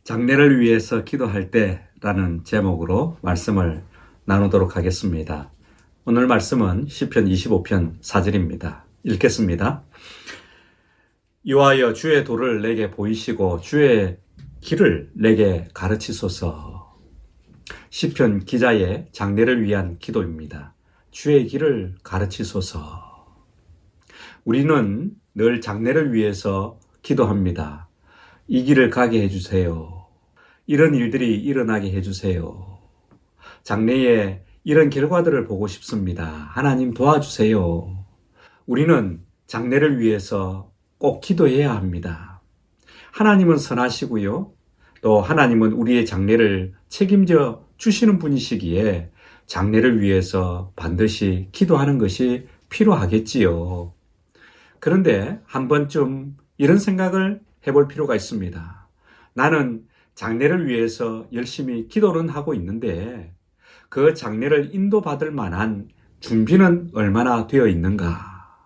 장래를 위해서 기도할 때라는 제목으로 말씀을 나누도록 하겠습니다. 오늘 말씀은 시편 25편 4절입니다. 읽겠습니다. 여호와여 주의 도를 내게 보이시고 주의 길을 내게 가르치소서. 시편 기자의 장래를 위한 기도입니다. 주의 길을 가르치소서. 우리는 늘 장래를 위해서 기도합니다. 이 길을 가게 해주세요. 이런 일들이 일어나게 해주세요. 장래에 이런 결과들을 보고 싶습니다. 하나님 도와주세요. 우리는 장래를 위해서 꼭 기도해야 합니다. 하나님은 선하시고요. 또 하나님은 우리의 장래를 책임져 주시는 분이시기에 장래를 위해서 반드시 기도하는 것이 필요하겠지요. 그런데 한 번쯤 이런 생각을 해볼 필요가 있습니다. 나는 장래를 위해서 열심히 기도는 하고 있는데 그 장래를 인도받을 만한 준비는 얼마나 되어 있는가?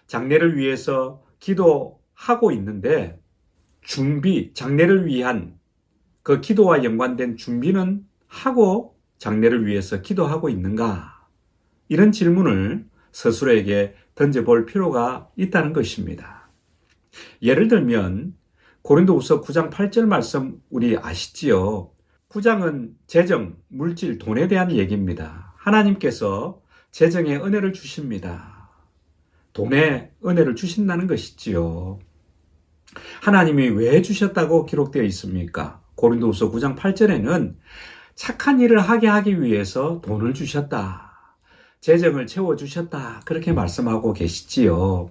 장래를 위해서 기도하고 있는데 장래를 위한 그 기도와 연관된 준비는 하고 장래를 위해서 기도하고 있는가? 이런 질문을 스스로에게 던져볼 필요가 있다는 것입니다. 예를 들면 고린도후서 9장 8절 말씀 우리 아시지요? 9장은 재정, 물질, 돈에 대한 얘기입니다. 하나님께서 재정의 은혜를 주십니다. 돈의 은혜를 주신다는 것이지요. 하나님이 왜 주셨다고 기록되어 있습니까? 고린도후서 9장 8절에는 착한 일을 하게 하기 위해서 돈을 주셨다. 재정을 채워주셨다. 그렇게 말씀하고 계시지요.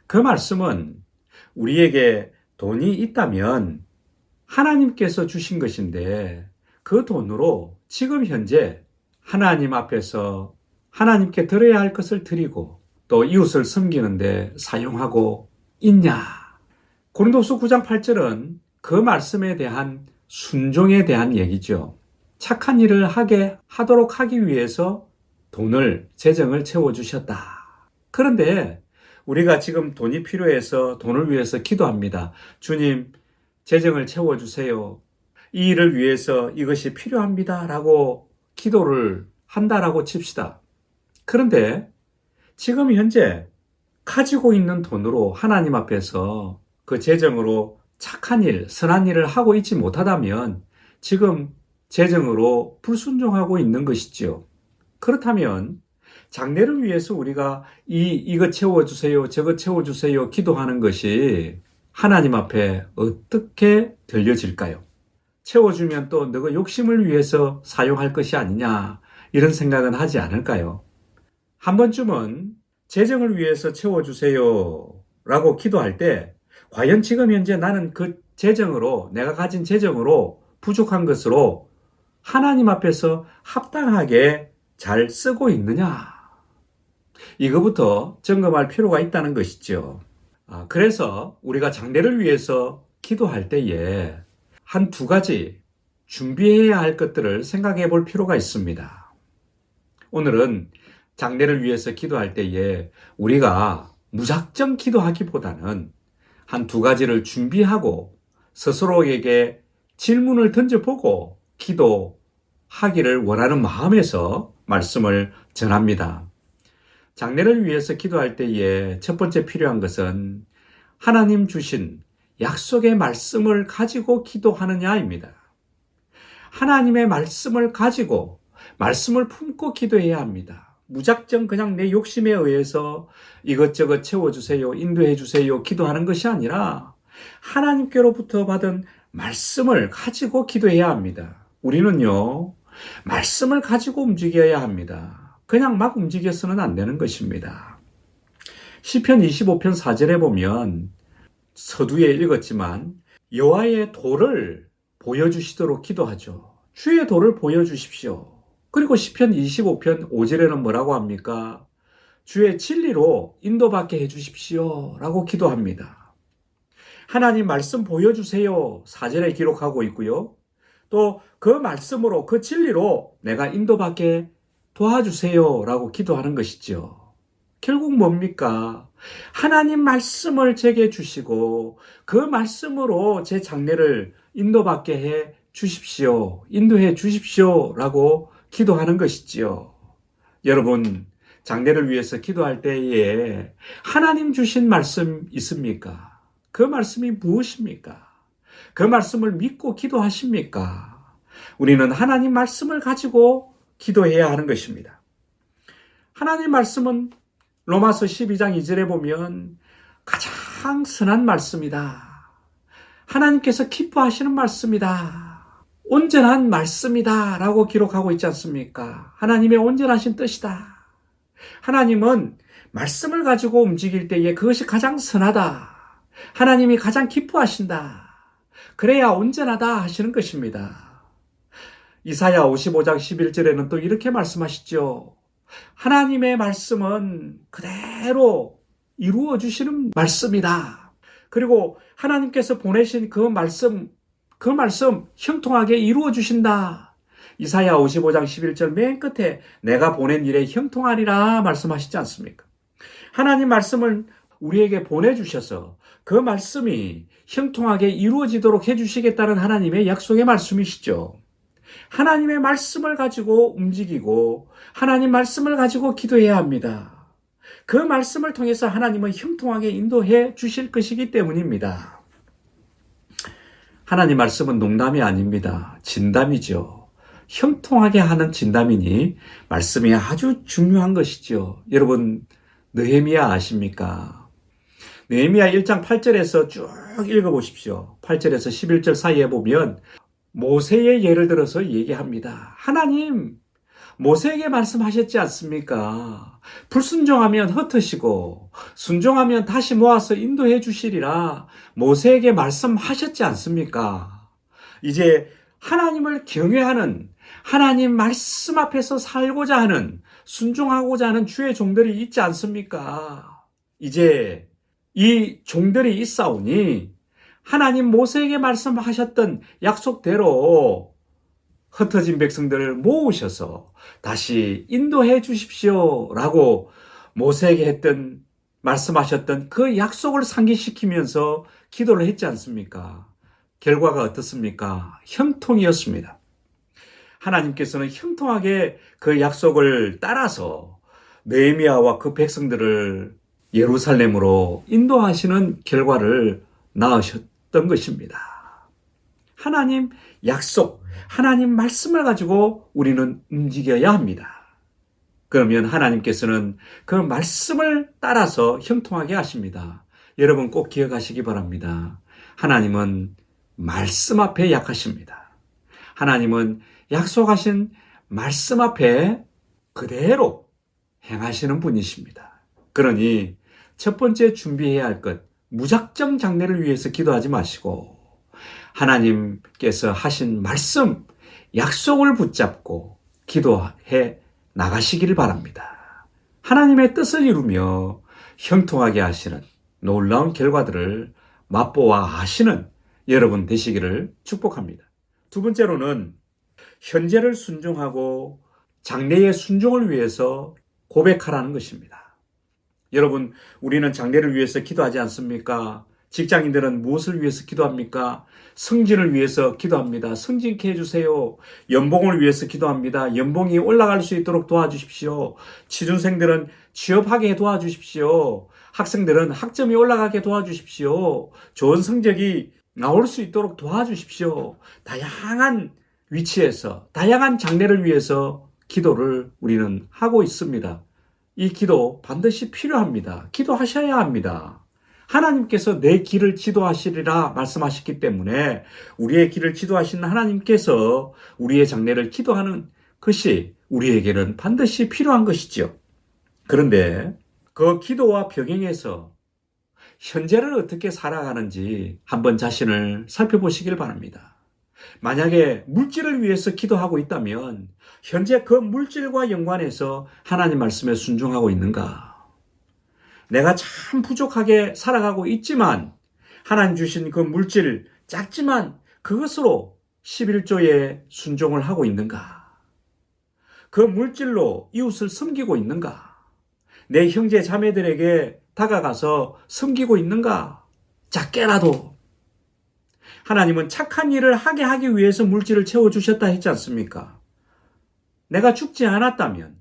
그 말씀은 우리에게 돈이 있다면 하나님께서 주신 것인데 그 돈으로 지금 현재 하나님 앞에서 하나님께 드려야 할 것을 드리고 또 이웃을 섬기는데 사용하고 있냐? 고린도후서 9장 8절은 그 말씀에 대한 순종에 대한 얘기죠. 착한 일을 하도록 하기 위해서 재정을 채워주셨다. 그런데 우리가 지금 돈이 필요해서 돈을 위해서 기도합니다. 주님, 재정을 채워주세요. 이 일을 위해서 이것이 필요합니다. 라고 기도를 한다라고 칩시다. 그런데 지금 현재 가지고 있는 돈으로 하나님 앞에서 그 재정으로 착한 일, 선한 일을 하고 있지 못하다면 지금 재정으로 불순종하고 있는 것이지요. 그렇다면 장래를 위해서 우리가 이거 채워주세요, 저거 채워주세요 기도하는 것이 하나님 앞에 어떻게 들려질까요? 채워주면 또 너가 욕심을 위해서 사용할 것이 아니냐 이런 생각은 하지 않을까요? 한 번쯤은 재정을 위해서 채워주세요 라고 기도할 때 과연 지금 현재 나는 그 재정으로 내가 가진 재정으로 부족한 것으로 하나님 앞에서 합당하게 잘 쓰고 있느냐? 이거부터 점검할 필요가 있다는 것이죠. 그래서 우리가 장래를 위해서 기도할 때에 한 두 가지 준비해야 할 것들을 생각해 볼 필요가 있습니다. 오늘은 장래를 위해서 기도할 때에 우리가 무작정 기도하기보다는 한 두 가지를 준비하고 스스로에게 질문을 던져보고 기도하기를 원하는 마음에서 말씀을 전합니다. 장래를 위해서 기도할 때에 첫 번째 필요한 것은 하나님 주신 약속의 말씀을 가지고 기도하느냐입니다. 하나님의 말씀을 가지고 말씀을 품고 기도해야 합니다. 무작정 그냥 내 욕심에 의해서 이것저것 채워주세요, 인도해주세요 기도하는 것이 아니라 하나님께로부터 받은 말씀을 가지고 기도해야 합니다. 우리는요, 말씀을 가지고 움직여야 합니다. 그냥 막 움직여서는 안 되는 것입니다. 시편 25편 4절에 보면 서두에 읽었지만 여호와의 도를 보여주시도록 기도하죠. 주의 도를 보여주십시오. 그리고 시편 25편 5절에는 뭐라고 합니까? 주의 진리로 인도받게 해주십시오 라고 기도합니다. 하나님 말씀 보여주세요 4절에 기록하고 있고요. 또 그 말씀으로 그 진리로 내가 인도받게 도와주세요 라고 기도하는 것이죠. 결국 뭡니까? 하나님 말씀을 제게 주시고 그 말씀으로 제 장래를 인도받게 해 주십시오. 인도해 주십시오. 라고 기도하는 것이지요. 여러분, 장래를 위해서 기도할 때에 하나님 주신 말씀 있습니까? 그 말씀이 무엇입니까? 그 말씀을 믿고 기도하십니까? 우리는 하나님 말씀을 가지고 기도해야 하는 것입니다. 하나님 말씀은 로마서 12장 2절에 보면 가장 선한 말씀이다. 하나님께서 기뻐하시는 말씀이다. 온전한 말씀이다 라고 기록하고 있지 않습니까? 하나님의 온전하신 뜻이다. 하나님은 말씀을 가지고 움직일 때에 그것이 가장 선하다. 하나님이 가장 기뻐하신다. 그래야 온전하다 하시는 것입니다. 이사야 55장 11절에는 또 이렇게 말씀하시죠. 하나님의 말씀은 그대로 이루어 주시는 말씀이다. 그리고 하나님께서 보내신 그 말씀 형통하게 이루어 주신다. 이사야 55장 11절 맨 끝에 내가 보낸 일에 형통하리라 말씀하시지 않습니까? 하나님 말씀을 우리에게 보내주셔서 그 말씀이 형통하게 이루어지도록 해주시겠다는 하나님의 약속의 말씀이시죠. 하나님의 말씀을 가지고 움직이고 하나님 말씀을 가지고 기도해야 합니다. 그 말씀을 통해서 하나님은 형통하게 인도해 주실 것이기 때문입니다. 하나님 말씀은 농담이 아닙니다. 진담이죠. 형통하게 하는 진담이니 말씀이 아주 중요한 것이죠. 여러분, 느헤미야 아십니까? 느헤미야 1장 8절에서 쭉 읽어보십시오. 8절에서 11절 사이에 보면 모세의 예를 들어서 얘기합니다. 하나님, 모세에게 말씀하셨지 않습니까? 불순종하면 흩으시고 순종하면 다시 모아서 인도해 주시리라 모세에게 말씀하셨지 않습니까? 이제 하나님을 경외하는 하나님 말씀 앞에서 살고자 하는 순종하고자 하는 주의 종들이 있지 않습니까? 이제 이 종들이 있사오니 하나님 모세에게 말씀하셨던 약속대로 흩어진 백성들을 모으셔서 다시 인도해 주십시오 라고 모세에게 했던 말씀하셨던 그 약속을 상기시키면서 기도를 했지 않습니까? 결과가 어떻습니까? 형통이었습니다. 하나님께서는 형통하게 그 약속을 따라서 느헤미야와 그 백성들을 예루살렘으로 인도하시는 결과를 낳으셨던 것입니다. 하나님 약속, 하나님 말씀을 가지고 우리는 움직여야 합니다. 그러면 하나님께서는 그 말씀을 따라서 형통하게 하십니다. 여러분 꼭 기억하시기 바랍니다. 하나님은 말씀 앞에 약하십니다. 하나님은 약속하신 말씀 앞에 그대로 행하시는 분이십니다. 그러니 첫 번째 준비해야 할 것, 무작정 장래를 위해서 기도하지 마시고 하나님께서 하신 말씀, 약속을 붙잡고 기도해 나가시기를 바랍니다. 하나님의 뜻을 이루며 형통하게 하시는 놀라운 결과들을 맛보아 하시는 여러분 되시기를 축복합니다. 두 번째로는 현재를 순종하고 장래의 순종을 위해서 고백하라는 것입니다. 여러분, 우리는 장래를 위해서 기도하지 않습니까? 직장인들은 무엇을 위해서 기도합니까? 승진을 위해서 기도합니다. 승진케 해주세요. 연봉을 위해서 기도합니다. 연봉이 올라갈 수 있도록 도와주십시오. 취준생들은 취업하게 도와주십시오. 학생들은 학점이 올라가게 도와주십시오. 좋은 성적이 나올 수 있도록 도와주십시오. 다양한 위치에서 다양한 장래를 위해서 기도를 우리는 하고 있습니다. 이 기도 반드시 필요합니다. 기도하셔야 합니다. 하나님께서 내 길을 지도하시리라 말씀하셨기 때문에 우리의 길을 지도하시는 하나님께서 우리의 장래를 기도하는 것이 우리에게는 반드시 필요한 것이죠. 그런데 그 기도와 병행해서 현재를 어떻게 살아가는지 한번 자신을 살펴보시길 바랍니다. 만약에 물질을 위해서 기도하고 있다면 현재 그 물질과 연관해서 하나님 말씀에 순종하고 있는가? 내가 참 부족하게 살아가고 있지만 하나님 주신 그 물질 작지만 그것으로 11조에 순종을 하고 있는가? 그 물질로 이웃을 섬기고 있는가? 내 형제 자매들에게 다가가서 섬기고 있는가? 작게라도. 하나님은 착한 일을 하게 하기 위해서 물질을 채워주셨다 했지 않습니까? 내가 죽지 않았다면,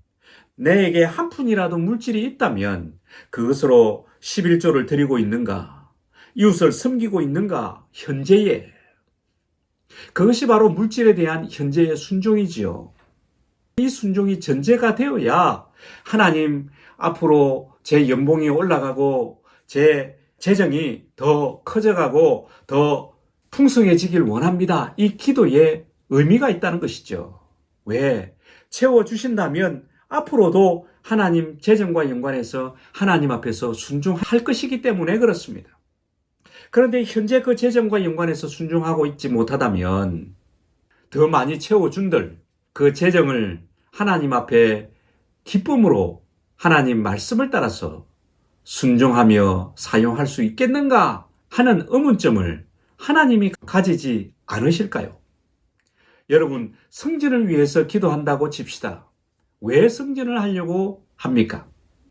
내게 한 푼이라도 물질이 있다면 그것으로 11조를 드리고 있는가? 이웃을 섬기고 있는가? 현재에. 그것이 바로 물질에 대한 현재의 순종이지요. 이 순종이 전제가 되어야 하나님 앞으로 제 연봉이 올라가고 제 재정이 더 커져가고 더 풍성해지길 원합니다. 이 기도에 의미가 있다는 것이죠. 왜? 채워주신다면 앞으로도 하나님 재정과 연관해서 하나님 앞에서 순종할 것이기 때문에 그렇습니다. 그런데 현재 그 재정과 연관해서 순종하고 있지 못하다면 더 많이 채워준들 그 재정을 하나님 앞에 기쁨으로 하나님 말씀을 따라서 순종하며 사용할 수 있겠는가 하는 의문점을 하나님이 가지지 않으실까요? 여러분, 승진을 위해서 기도한다고 칩시다. 왜 승진을 하려고 합니까?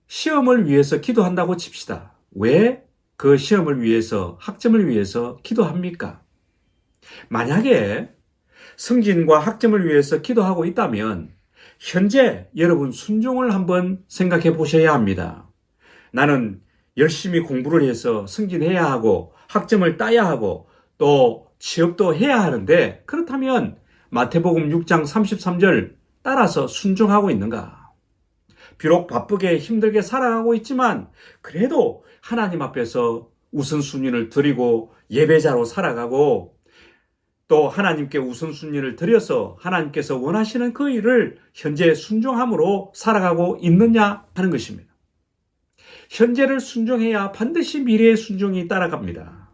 시험을 위해서 기도한다고 칩시다. 왜 그 시험을 위해서, 학점을 위해서 기도합니까? 만약에 승진과 학점을 위해서 기도하고 있다면 현재 여러분 순종을 한번 생각해 보셔야 합니다. 나는 열심히 공부를 해서 승진해야 하고 학점을 따야 하고 또 취업도 해야 하는데 그렇다면 마태복음 6장 33절 따라서 순종하고 있는가? 비록 바쁘게 힘들게 살아가고 있지만 그래도 하나님 앞에서 우선순위를 드리고 예배자로 살아가고 또 하나님께 우선순위를 드려서 하나님께서 원하시는 그 일을 현재 순종함으로 살아가고 있느냐 하는 것입니다. 현재를 순종해야 반드시 미래의 순종이 따라갑니다.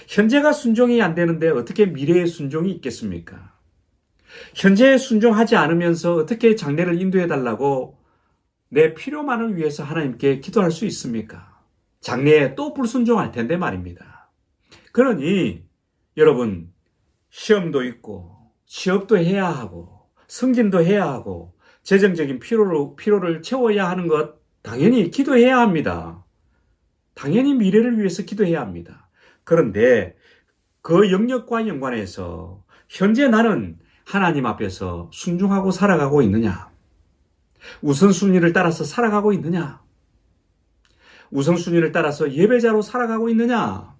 현재가 순종이 안 되는데 어떻게 미래의 순종이 있겠습니까? 현재에 순종하지 않으면서 어떻게 장래를 인도해 달라고 내 필요만을 위해서 하나님께 기도할 수 있습니까? 장래에 또 불순종할 텐데 말입니다. 그러니 여러분 시험도 있고 취업도 해야 하고 승진도 해야 하고 재정적인 필요를 채워야 하는 것 당연히 기도해야 합니다. 당연히 미래를 위해서 기도해야 합니다. 그런데 그 영역과 연관해서 현재 나는 하나님 앞에서 순종하고 살아가고 있느냐? 우선순위를 따라서 살아가고 있느냐? 우선순위를 따라서 예배자로 살아가고 있느냐?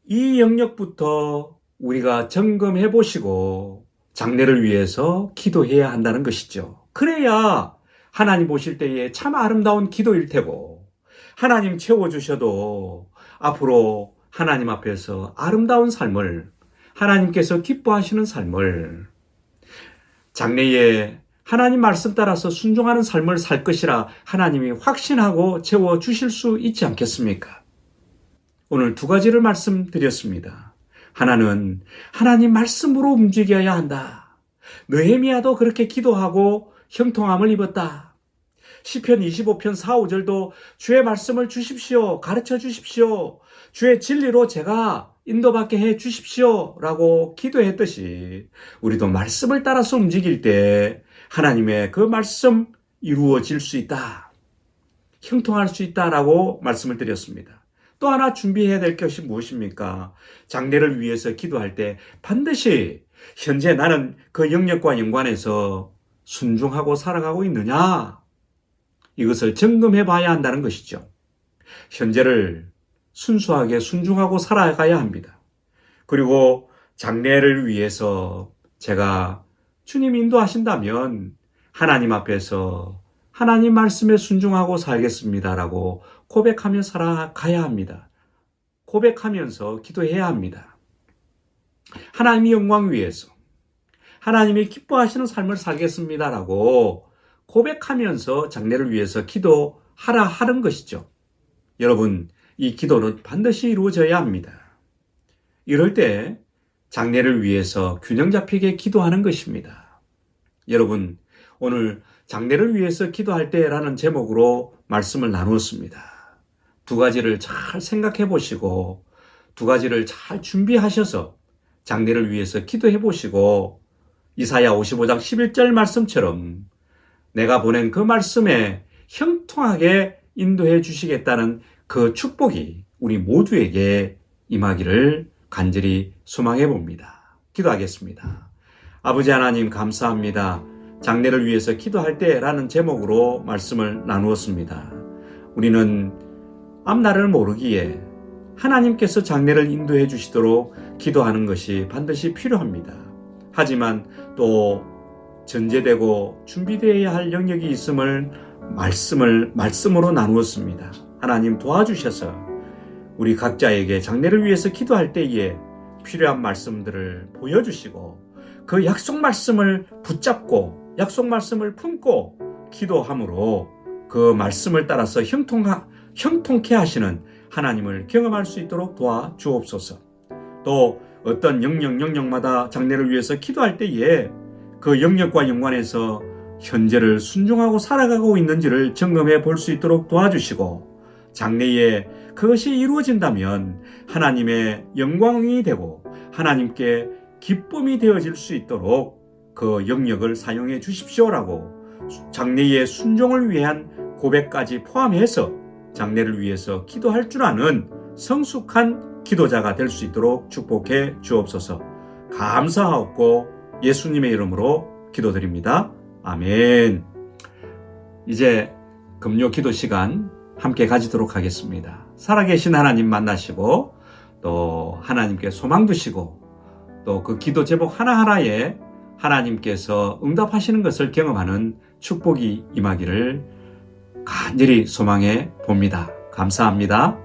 이 영역부터 우리가 점검해 보시고 장래를 위해서 기도해야 한다는 것이죠. 그래야 하나님 보실 때에 참 아름다운 기도일 테고 하나님 채워주셔도 앞으로 하나님 앞에서 아름다운 삶을 하나님께서 기뻐하시는 삶을 장래에 하나님 말씀 따라서 순종하는 삶을 살 것이라 하나님이 확신하고 채워주실 수 있지 않겠습니까? 오늘 두 가지를 말씀드렸습니다. 하나는 하나님 말씀으로 움직여야 한다. 느헤미야도 그렇게 기도하고 형통함을 입었다. 시편 25편 4, 5절도 주의 말씀을 주십시오. 가르쳐 주십시오. 주의 진리로 제가 인도받게 해 주십시오. 라고 기도했듯이 우리도 말씀을 따라서 움직일 때 하나님의 그 말씀 이루어질 수 있다. 형통할 수 있다라고 말씀을 드렸습니다. 또 하나 준비해야 될 것이 무엇입니까? 장래를 위해서 기도할 때 반드시 현재 나는 그 영역과 연관해서 순종하고 살아가고 있느냐? 이것을 점검해 봐야 한다는 것이죠. 현재를 순수하게 순종하고 살아가야 합니다. 그리고 장래를 위해서 제가 주님 인도하신다면 하나님 앞에서 하나님 말씀에 순종하고 살겠습니다라고 고백하며 살아가야 합니다. 고백하면서 기도해야 합니다. 하나님의 영광 위해서 하나님이 기뻐하시는 삶을 살겠습니다라고 고백하면서 장래를 위해서 기도하라 하는 것이죠. 여러분, 이 기도는 반드시 이루어져야 합니다. 이럴 때 장래를 위해서 균형 잡히게 기도하는 것입니다. 여러분, 오늘 장래를 위해서 기도할 때라는 제목으로 말씀을 나누었습니다. 두 가지를 잘 생각해 보시고 두 가지를 잘 준비하셔서 장래를 위해서 기도해 보시고 이사야 55장 11절 말씀처럼 내가 보낸 그 말씀에 형통하게 인도해 주시겠다는 그 축복이 우리 모두에게 임하기를 간절히 소망해 봅니다. 기도하겠습니다. 아버지 하나님 감사합니다. 장래를 위해서 기도할 때라는 제목으로 말씀을 나누었습니다. 우리는 앞날을 모르기에 하나님께서 장래를 인도해 주시도록 기도하는 것이 반드시 필요합니다. 하지만 또 전제되고 준비되어야 할 영역이 있음을 말씀으로 나누었습니다. 하나님 도와주셔서 우리 각자에게 장래를 위해서 기도할 때에 필요한 말씀들을 보여주시고 그 약속 말씀을 붙잡고 약속 말씀을 품고 기도함으로 그 말씀을 따라서 형통케 하시는 하나님을 경험할 수 있도록 도와주옵소서. 또 어떤 영역마다 장래를 위해서 기도할 때에 그 영역과 연관해서 현재를 순종하고 살아가고 있는지를 점검해 볼 수 있도록 도와주시고 장래에 그것이 이루어진다면 하나님의 영광이 되고 하나님께 기쁨이 되어질 수 있도록 그 영역을 사용해 주십시오라고 장래의 순종을 위한 고백까지 포함해서 장래를 위해서 기도할 줄 아는 성숙한 기도자가 될 수 있도록 축복해 주옵소서. 감사하옵고 예수님의 이름으로 기도드립니다. 아멘. 이제 금요 기도 시간 함께 가지도록 하겠습니다. 살아계신 하나님 만나시고 또 하나님께 소망 두시고 또 그 기도 제목 하나하나에 하나님께서 응답하시는 것을 경험하는 축복이 임하기를 간절히 소망해 봅니다. 감사합니다.